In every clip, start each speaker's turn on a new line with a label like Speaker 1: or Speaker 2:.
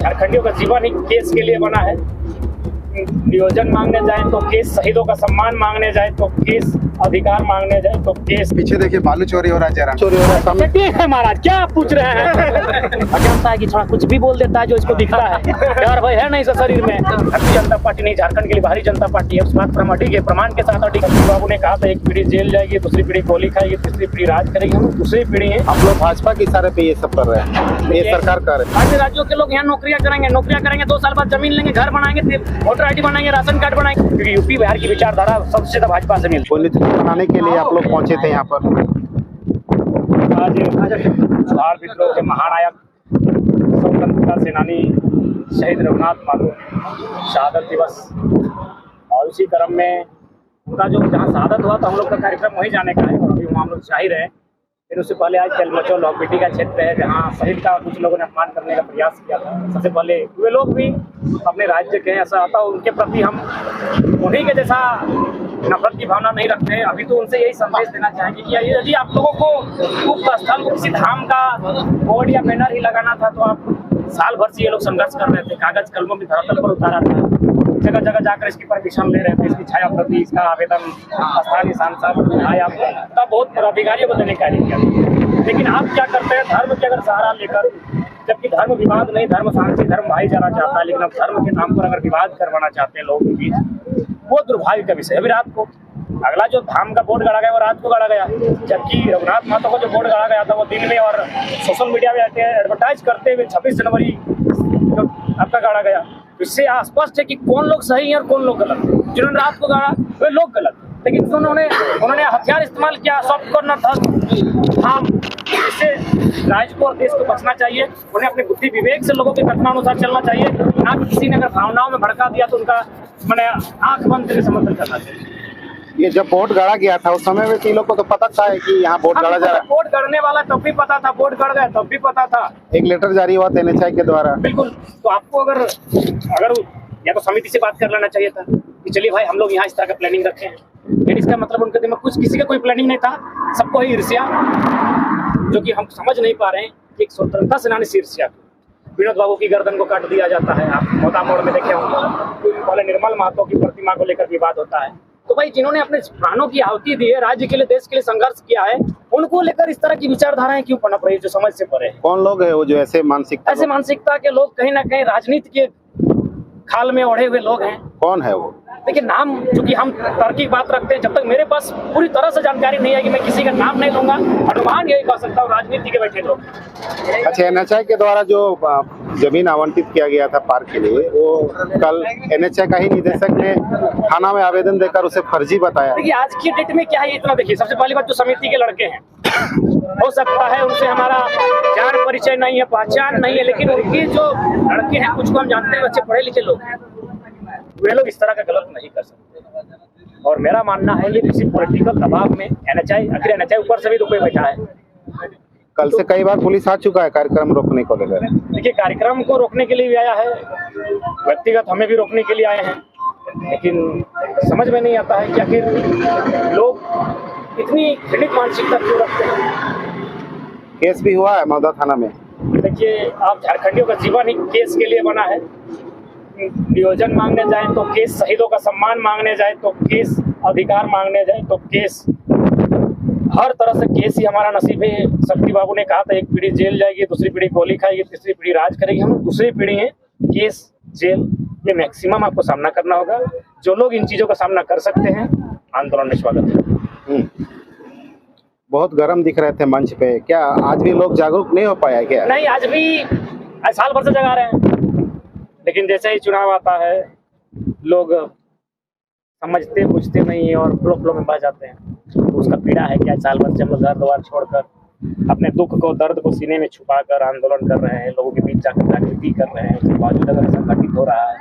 Speaker 1: झारखंडियों का जीवन ही केस के लिए बना है। नियोजन मांगने जाए तो केस, शहीदों का सम्मान मांगने जाए तो केस, अधिकार मांगने जाए तो केस।
Speaker 2: पीछे देखिए बालू चोरी हो रहा है, जयराम चोरी हो रहा है।
Speaker 1: ठीक है महाराज, क्या आप पूछ रहे हैं? अजंता है कि थोड़ा कुछ भी बोल देता है जो इसको दिखता है। डर भय है नहीं इस शरीर में। भारतीय जनता पार्टी नहीं, झारखंड के लिए भारी जनता पार्टी है। उस बात पर हम अडिग है, प्रमाण के साथ अडिग। बाबू ने कहा था एक पीढ़ी जेल जाएगी, दूसरी पीढ़ी गोली खाएगी, तीसरी पीढ़ी राज करेगी। हम दूसरी पीढ़ी है।
Speaker 2: हम लोग भाजपा के इशारे पे ये सब कर रहे हैं, ये सरकार कर रही है।
Speaker 1: अन्य राज्यों के लोग यहाँ नौकरियां करेंगे, 2 साल बाद जमीन लेंगे, घर बनाएंगे, फिर वोटर ID बनाएंगे, राशन कार्ड बनाएंगे। क्योंकि यूपी बिहार की विचारधारा सबसे ज्यादा भाजपा से मिलती है।
Speaker 2: पुलिस बनाने के लिए आप लोग पहुंचे थे यहाँ पर।
Speaker 1: आज सुधार विद्रोह के महानायक, स्वतंत्रता सेनानी शहीद रघुनाथ माथुर शहादत दिवस, और उसी क्रम में उनका जो जहाँ शहादत हुआ तो हम लोग का कार्यक्रम वहीं जाने का है, और अभी वहाँ हम लोग जाहिर है। फिर उससे पहले आज तेलमचो लॉकबिटी का क्षेत्र है, जहाँ शहीद का कुछ लोगों ने अपमान करने का प्रयास किया था। सबसे पहले वे लोग भी अपने राज्य के हैं, ऐसा आता उनके प्रति हम उन्हीं के जैसा नफरत की भावना नहीं रखते हैं। अभी तो उनसे यही संदेश देना चाहेंगे कि यदि आप लोगों को उप स्थल को किसी धाम का बोर्ड या बैनर ही लगाना था तो आप साल भर से ये लोग संघर्ष कर रहे थे, कागज कलमों में धरातल पर उतारा था, जगह जगह जाकर इसकी परमिशन ले रहे थे, इसकी छाया प्रति, इसका आवेदन स्थानीय सांसद आया, तब बहुत अधिकारियों को देने का कार्य किया। लेकिन आप क्या करते हैं, धर्म के अगर सहारा लेकर, जबकि धर्म विवाद नहीं, धर्म शांति, धर्म भाई जाना चाहता है, लेकिन अब धर्म के नाम पर अगर विवाद करवाना चाहते हैं लोगों के बीच, वो दुर्भाग्य का विषय है। अभी रात को अगला जो धाम का बोर्ड गड़ा गया वो रात को गड़ा गया, जबकि रघुनाथ माता को जो बोर्ड गड़ा गया था वो दिन में और सोशल मीडिया में एडवर्टाइज करते हुए 26 जनवरी जो आपका गाड़ा गया। इससे स्पष्ट है कि कौन लोग सही हैं और कौन लोग गलत हैं। जिन्होंने रात को गाड़ा वे लोग गलत, लेकिन उन्होंने हथियार इस्तेमाल किया, सॉफ्ट कॉर्नर था। हाँ, इससे राज्य को और देश को बचना चाहिए। उन्हें अपने बुद्धि विवेक से लोगों के कथनानुसार चलना चाहिए, ना कि किसी ने अगर भावनाओं में भड़का दिया तो उनका मैंने आंख बंद करके समर्थन करना चाहिए।
Speaker 2: ये जब बोर्ड गड़ा गया था उस समय में लोग को तो पता था कि यहाँ बोर्ड गड़ा जा रहा है।
Speaker 1: बोर्ड गड़ने वाला तब भी पता था, बोर्ड गड़ गया तब भी पता था।
Speaker 2: एक लेटर जारी हुआ था NHI के द्वारा।
Speaker 1: बिल्कुल, तो आपको अगर या तो समिति से बात कर लेना चाहिए था कि चलिए भाई हम लोग यहाँ इस तरह का प्लानिंग रखे हैं, लेकिन इसका मतलब उनके दिमाग कुछ, किसी का कोई प्लानिंग नहीं था, सबको ही ईर्ष्या, जो कि हम समझ नहीं पा रहे हैं कि एक स्वतंत्रता सेनानी से ईर्ष्या। विनोद बाबू की गर्दन को काट दिया जाता है, आप मोदा मोड़ में देखे होंगे, पहले निर्मल महतो की प्रतिमा को लेकर विवाद होता है। तो भाई जिन्होंने अपने प्राणों की आहुति दी है, राज्य के लिए, देश के लिए संघर्ष किया है, उनको लेकर इस तरह की विचारधाराएं क्यों पनप रही है जो समझ से परे है?
Speaker 2: कौन लोग है वो जो ऐसे मानसिकता
Speaker 1: के लोग कहीं ना कहीं राजनीति के खाल में ओढ़े हुए लोग हैं।
Speaker 2: कौन है वो?
Speaker 1: देखिए नाम, चूंकि हम तार्किक बात रखते हैं, जब तक मेरे पास पूरी तरह से जानकारी नहीं है कि मैं किसी का नाम नहीं लूंगा, अनुमान यही कह सकता हूँ राजनीति के बैठे लोग।
Speaker 2: अच्छा, NHI के द्वारा जो जमीन आवंटित किया गया था पार्क के लिए, वो कल NHI का ही निदेशक ने थाना में आवेदन देकर उसे फर्जी बताया।
Speaker 1: देखिए आज की डेट में क्या है इतना, देखिए सबसे पहली बात जो समिति के लड़के हैं, हो सकता है उनसे हमारा जान परिचय नहीं है, पहचान नहीं है, लेकिन उनके जो लड़के हैं कुछ को हम जानते हैं, अच्छे पढ़े लिखे लोग हैं, वे लोग इस तरह का गलत नहीं कर सकते। और मेरा मानना है ये किसी पॉलिटिकल दबाव में NHI ऊपर से भी रुपये बैठा है।
Speaker 2: कल से कई बार पुलिस आ चुका है कार्यक्रम रोकने को लेकर।
Speaker 1: देखिए कार्यक्रम को रोकने के लिए भी आया है, व्यक्तिगत हमें भी रोकने के लिए आए हैं, लेकिन समझ में नहीं आता है कि आखिर लोग इतनी घृणित मानसिकता क्यों रखते हैं।
Speaker 2: केस भी हुआ है मौदा थाना में।
Speaker 1: देखिए आप झारखंडियों का जीवन ही केस के लिए बना है। नियोजन मांगने जाए तो केस, शहीदों का सम्मान मांगने जाए तो केस, अधिकार मांगने जाए तो केस, हर तरह से केस ही हमारा नसीब है। शक्ति बाबू ने कहा था एक पीढ़ी जेल जाएगी, दूसरी पीढ़ी गोली खाएगी, तीसरी पीढ़ी राज करेगी। हम दूसरी पीढ़ी है, केस, जेल, ये मैक्सिमम आपको सामना करना होगा। जो लोग इन चीजों का सामना कर सकते हैं, आंदोलन में स्वागत है।
Speaker 2: बहुत गर्म दिख रहे थे मंच पे, क्या आज भी लोग जागरूक नहीं हो पाया क्या?
Speaker 1: नहीं, आज भी साल भर से जगा रहे हैं, लेकिन जैसे ही चुनाव आता है लोग समझते बुझते नहीं है और फ्लो में बह जाते हैं। तो उसका पीड़ा है कि आज साल भर से हम लोग घर द्वार छोड़कर अपने दुख को, दर्द को सीने में छुपाकर आंदोलन कर रहे हैं, लोगों के बीच जाकर जागृति कर रहे हैं, उसके बावजूद अगर संगठित हो रहा है।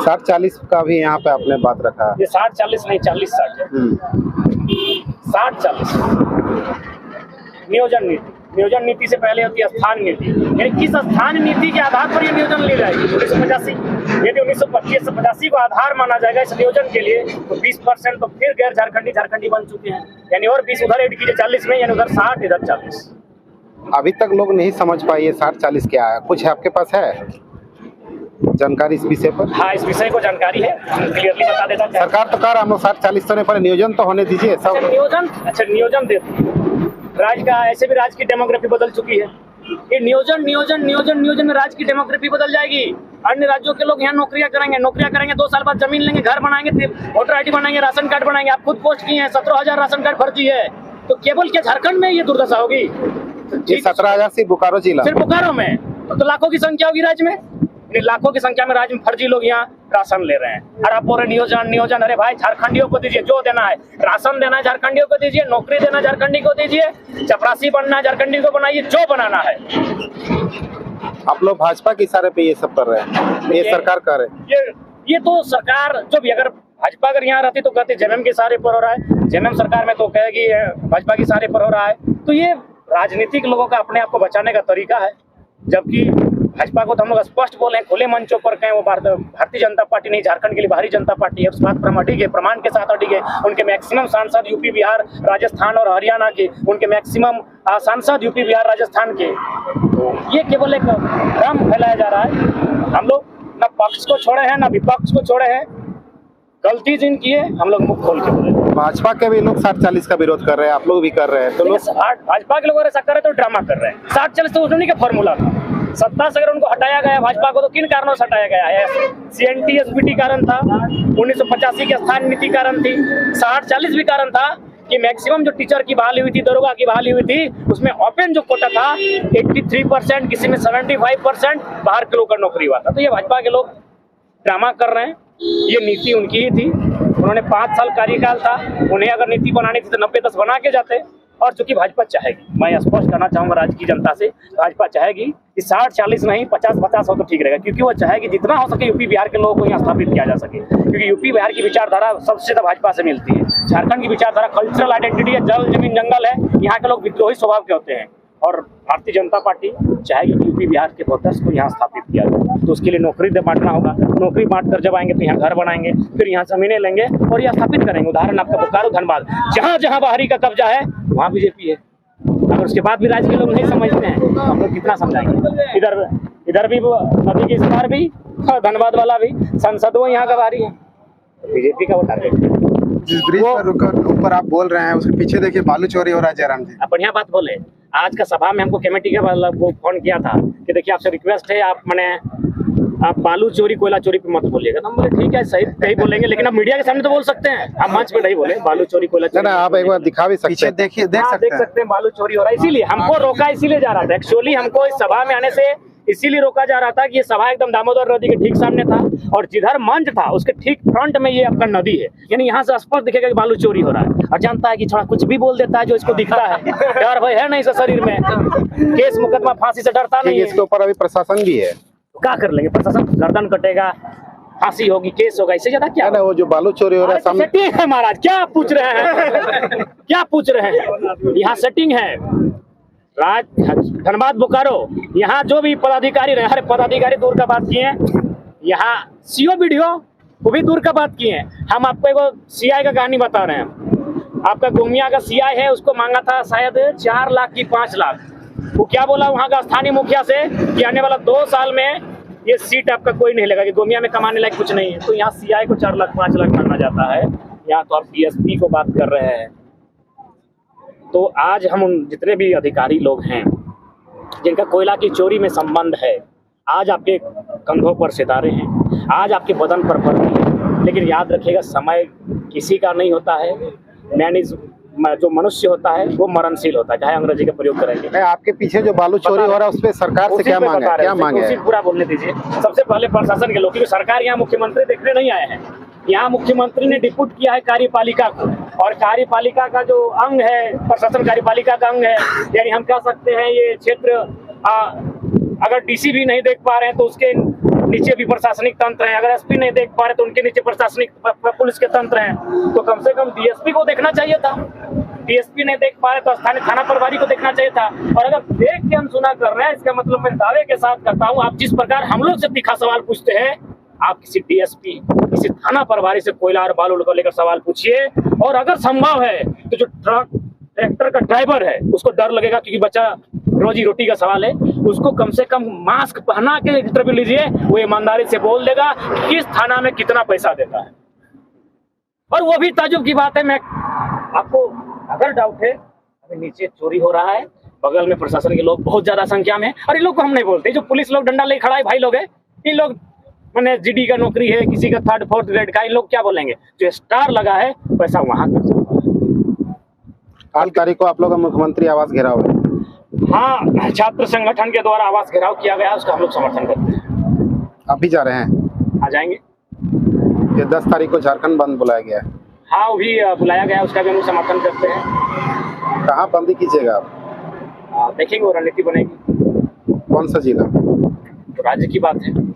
Speaker 2: 60-40 का भी यहाँ पे आपने बात रखा।
Speaker 1: ये 60-40 नहीं, 40-60 है। 60-40 नियोजन नीति से पहले होती है स्थान नीति, यानी किस स्थान नीति के आधार पर ये नियोजन ली जाएगी। 1985 यदि 1985 को आधार माना जाएगा इस नियोजन के लिए, तो 20% तो फिर गैर झारखंडी बन चुके हैं, यानी और 20 उधर ऐड कीजिए 40 में, यानी उधर 60 इधर 40।
Speaker 2: अभी तक लोग नहीं समझ पाए ये 60-40 क्या है, कुछ है आपके पास है जानकारी इस विषय पर?
Speaker 1: हाँ, इस विषय को जानकारी है, हम क्लियरली बता देता हूं।
Speaker 2: सरकार तो कह रहा हम लोग 60-40 तो नहीं, पर नियोजन तो होने दीजिए सब।
Speaker 1: नियोजन दे, राज्य का ऐसे भी राज्य की डेमोग्राफी बदल चुकी है। ये नियोजन में राज्य की डेमोग्राफी बदल जाएगी। अन्य राज्यों के लोग यहाँ नौकरियां करेंगे 2 साल बाद जमीन लेंगे, घर बनाएंगे, वोटर आईडी बनाएंगे, राशन कार्ड बनाएंगे। आप खुद पोस्ट किए हैं 17,000 राशन कार्ड फर्जी है। तो केवल क्या झारखंड में ये दुर्दशा होगी?
Speaker 2: 17,000 सिर्फ बोकारो जिला,
Speaker 1: सिर्फ बोकारो में, तो लाखों की संख्या होगी राज्य में। लाखों की संख्या में राज्य में फर्जी लोग यहाँ राशन ले रहे हैं। और आप बोल रहे नियोजन, अरे भाई झारखंडियों को दीजिए, जो देना है, राशन देना है झारखंडियों को दीजिए, नौकरी देना झारखंडी को दीजिए, चपरासी बनना झारखंडी को बनाइए, जो बनाना है।
Speaker 2: आप लोग भाजपा के इशारे पे ये सब कर रहे हैं, ये सरकार कर रहे हैं।
Speaker 1: ये तो सरकार जो भी, अगर भाजपा अगर यहाँ रहती तो कहते जेएमएम के इशारे पर हो रहा है, जेएमएम सरकार में तो कहेगी भाजपा के इशारे पर हो रहा है। तो ये राजनीतिक लोगों का अपने आप को बचाने का तरीका है। जबकि भाजपा को तो हम लोग स्पष्ट बोले, खुले मंचों पर कहें वो भारतीय जनता पार्टी नहीं, झारखंड के लिए बाहरी जनता पार्टी है। उस बात पर हम अडिग है, प्रमाण के साथ अडिग है। उनके मैक्सिमम सांसद यूपी, बिहार, राजस्थान और हरियाणा के, उनके मैक्सिमम सांसद यूपी, बिहार, राजस्थान के। ये केवल एक भ्रम फैलाया जा रहा है। हम लोग न पक्ष को छोड़े हैं न विपक्ष को छोड़े हैं। गलती जिनकी है हम लोग मुख खोल के बोले।
Speaker 2: भाजपा के भी लोग 60-40 का विरोध कर रहे हैं, आप लोग भी कर रहे हैं, तो लोग
Speaker 1: भाजपा के लोग ऐसा कर रहे तो ड्रामा कर रहे हैं। 60-40 तो उन्हीं का फॉर्मूला था। सत्ता से अगर उनको हटाया गया भाजपा को, तो किन कारणों से हटाया गया है? CNT SBT कारण था, 1985 की स्थान नीति कारण थी, 60-40 भी कारण था कि मैक्सिमम जो टीचर की बहाली हुई थी, दरोगा की बहाली हुई थी, उसमें ओपन जो कोटा था 83%, किसी में 75% बाहर के लोगों का नौकरी हुआ था। तो ये भाजपा के लोग ड्रामा कर रहे हैं। ये नीति उनकी ही थी, उन्होंने 5 साल कार्यकाल था, उन्हें अगर नीति बनानी थी तो 90-10 बना के जाते। और चूंकि भाजपा चाहेगी, मैं स्पष्ट करना चाहूंगा राज्य की जनता से, भाजपा चाहेगी कि 60-40 नहीं 50-50 हो तो ठीक रहेगा। क्योंकि वो चाहेगी जितना हो सके यूपी बिहार के लोगों को यहाँ स्थापित किया जा सके। क्योंकि यूपी बिहार की विचारधारा सबसे ज्यादा भाजपा से मिलती है। झारखंड की विचारधारा कल्चरल आइडेंटिटी है, जल जमीन जंगल है, यहाँ के लोग विद्रोही स्वभाव के होते हैं। और भारतीय जनता पार्टी चाहेगी कि यूपी बिहार के वोटर्स को यहाँ स्थापित किया जाए। तो उसके लिए नौकरी बांटना होगा। नौकरी बांट कर जब आएंगे तो यहाँ घर बनाएंगे, फिर यहाँ जमीनें लेंगे और यहाँ स्थापित करेंगे। उदाहरण आपका बोकारो, धनबाद, जहाँ जहाँ बाहरी का कब्जा है वहाँ बीजेपी है। अगर उसके बाद भी राज्य के लोग नहीं समझते हैं तो हम लोग कितना समझाएंगे? इधर भी नदी के इस पार भी, धनबाद वाला भी संसद वो यहाँ का बाहरी है, बीजेपी का वो टारगेट है।
Speaker 3: जिस ब्रिज पर ऊपर आप बोल रहे हैं उसके पीछे देखिए बालू चोरी हो रहा है। जयराम जी
Speaker 1: आप बढ़िया बात बोले। आज का सभा में हमको कमेटी का वो फोन किया था कि देखिए आपसे रिक्वेस्ट है, आप बालू चोरी कोयला चोरी पे मत बोलिएगा। तो हम बोले ठीक है, सही बोलेंगे, लेकिन आप मीडिया के सामने तो बोल सकते हैं, आप मंच पे नहीं बोले बालू चोरी कोयला चोरी।
Speaker 2: आप एक बार दिखा भी सकते हैं,
Speaker 3: देखिए देख
Speaker 1: सकते हैं बालू चोरी हो रहा है। इसीलिए हमको रोका, इसीलिए जा रहा था। एक्चुअली हमको इस सभा में आने से इसीलिए रोका जा रहा था कि ये सभा एकदम दामोदर नदी के ठीक सामने था और जिधर मंच था उसके ठीक फ्रंट में ये आपका नदी है। यानी यहाँ से स्पष्ट दिखेगा कि बालू चोरी हो रहा है। और जानता है कि थोड़ा कुछ भी बोल देता है जो इसको दिखता है, डर भय है नहीं इस शरीर में, केस मुकदमा फांसी से डरता नहीं है।
Speaker 2: इसके ऊपर अभी प्रशासन भी है,
Speaker 1: क्या कर लेंगे? प्रशासन गर्दन कटेगा, फांसी होगी, केस होगा, इससे ज्यादा क्या?
Speaker 2: वो जो बालू चोरी हो रहा है सामने
Speaker 1: सेटिंग है महाराज, क्या पूछ रहे हैं? क्या पूछ रहे हैं? यहाँ सेटिंग है। धनबाद बोकारो, यहाँ जो भी पदाधिकारी रहे, हर पदाधिकारी दूर का बात किए। यहाँ सीओ वीडियो वो भी दूर का बात किए। हम आपको एगो सीआई का कहानी बता रहे हैं। आपका गोमिया का सीआई है, उसको मांगा था शायद 4 लाख की 5 लाख। वो क्या बोला वहाँ का स्थानीय मुखिया से कि आने वाला 2 साल में ये सीट आपका कोई नहीं लेगा, कि गोमिया में कमाने लायक कुछ नहीं है। तो यहाँ सीआई को 4 लाख 5 लाख मांगा जाता है। यहाँ तो आप डीएसपी को बात कर रहे हैं। तो आज हम उन जितने भी अधिकारी लोग हैं जिनका कोयला की चोरी में संबंध है, आज आपके कंधों पर सितारे हैं, आज आपके बदन पर वर्दी है। लेकिन याद रखिएगा, समय किसी का नहीं होता है। जो मनुष्य होता है वो मरणशील होता है, चाहे अंग्रेजी का प्रयोग करेंगे।
Speaker 2: आपके पीछे जो बालू चोरी हो रहा है उस पर सरकार से क्या मांगे है?
Speaker 1: पूरा बोलने दीजिए। सबसे पहले प्रशासन के लोग, क्योंकि सरकार यहाँ मुख्यमंत्री देखने नहीं आए हैं। यहाँ मुख्यमंत्री ने डिप्यूट किया है कार्यपालिका को, और कार्यपालिका का जो अंग है, प्रशासन कार्यपालिका का अंग है। यानी हम कह सकते हैं ये क्षेत्र अगर डीसी भी नहीं देख पा रहे हैं तो उसके नीचे भी प्रशासनिक तंत्र है। अगर एसपी नहीं देख पा रहे तो उनके नीचे प्रशासनिक पुलिस के तंत्र हैं। तो कम से कम डीएसपी को देखना चाहिए था। डीएसपी नहीं देख पा रहे तो स्थानीय थाना प्रभारी को देखना चाहिए था। और अगर देख के अनसुना कर रहे हैं, इसका मतलब मैं दावे के साथ करता हूँ, आप जिस प्रकार हम लोग से तीखा सवाल पूछते हैं, आप किसी डीएसपी, किसी थाना प्रभारी से कोयला और बालू को लेकर सवाल पूछिए। और अगर संभव है तो जो ट्रैक्टर का ड्राइवर है उसको डर लगेगा, क्योंकि बच्चा रोजी रोटी का सवाल है, उसको कम से कम मास्क पहना के इंटरव्यू लीजिए, वो ईमानदारी से बोल देगा किस थाना में कितना पैसा देता है। और वो भी ताजुब की बात है, मैं आपको अगर डाउट है, अभी नीचे चोरी हो रहा है, बगल में प्रशासन के लोग बहुत ज्यादा संख्या में, और इन लोग को हम नहीं बोलते, जो पुलिस लोग डंडा ले खड़ा है भाई लोग है, इन लोग मैंने जीडी का नौकरी है, किसी का 3rd 4th ग्रेड का, इन लोग क्या बोलेंगे, जो स्टार लगा है पैसा वहां कर सकता है।
Speaker 2: 8 तारीख को आप लोग का मुख्यमंत्री आवास घेराव है।
Speaker 1: हाँ, छात्र संगठन के द्वारा आवास घेराव किया गया, उसका हम लोग समर्थन करते हैं।
Speaker 2: आप भी जा रहे हैं?
Speaker 1: आ जाएंगे।
Speaker 2: ये 10 तारीख को झारखंड बंद बुलाया गया है।
Speaker 1: हाँ, वो भी बुलाया गया, उसका भी हम लोग समर्थन करते हैं।
Speaker 2: कहाँ बंदी कीजिएगा आप?
Speaker 1: देखेंगे, वो रणनीति बनेगी।
Speaker 2: कौन सा जिला?
Speaker 1: तो राज्य की बात है।